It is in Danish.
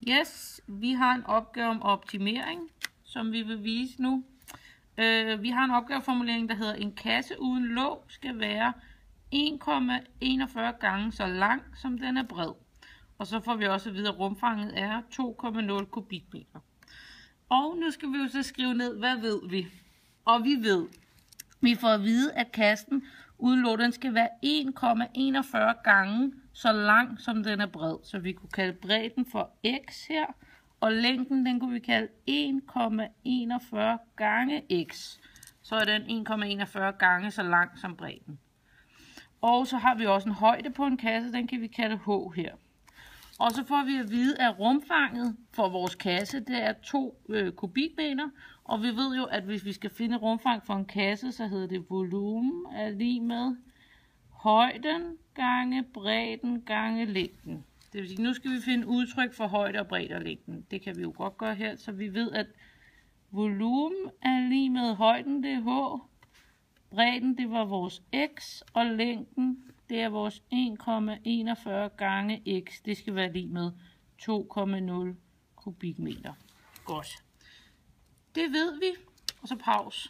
Yes, vi har en opgave om optimering, som vi vil vise nu. Vi har en opgaveformulering, der hedder, en kasse uden låg skal være 1,41 gange så lang, som den er bred. Og så får vi også at vide, at rumfanget er 2,0 kubikmeter. Og nu skal vi jo så skrive ned, hvad ved vi? Og vi får at vide, at kassen uden låg, den skal være 1,41 gange så lang, som den er bred. Så vi kunne kalde bredden for x her, og længden, den kunne vi kalde 1,41 gange x. Så er den 1,41 gange så lang som bredden. Og så har vi også en højde på en kasse, den kan vi kalde h her. Og så får vi at vide, at rumfanget for vores kasse, det er 2 kubikmeter. Og vi ved jo, at hvis vi skal finde rumfang for en kasse, så hedder det volumen er lig med højden gange bredden gange længden. Det vil sige, nu skal vi finde udtryk for højde og bredde og længden. Det kan vi jo godt gøre her, så vi ved, at volumen er lig med højden, det er h. Bredden, det var vores x, og længden, det er vores 1,41 gange x. Det skal være lig med 2,0 kubikmeter. Godt. Det ved vi. Og så pause.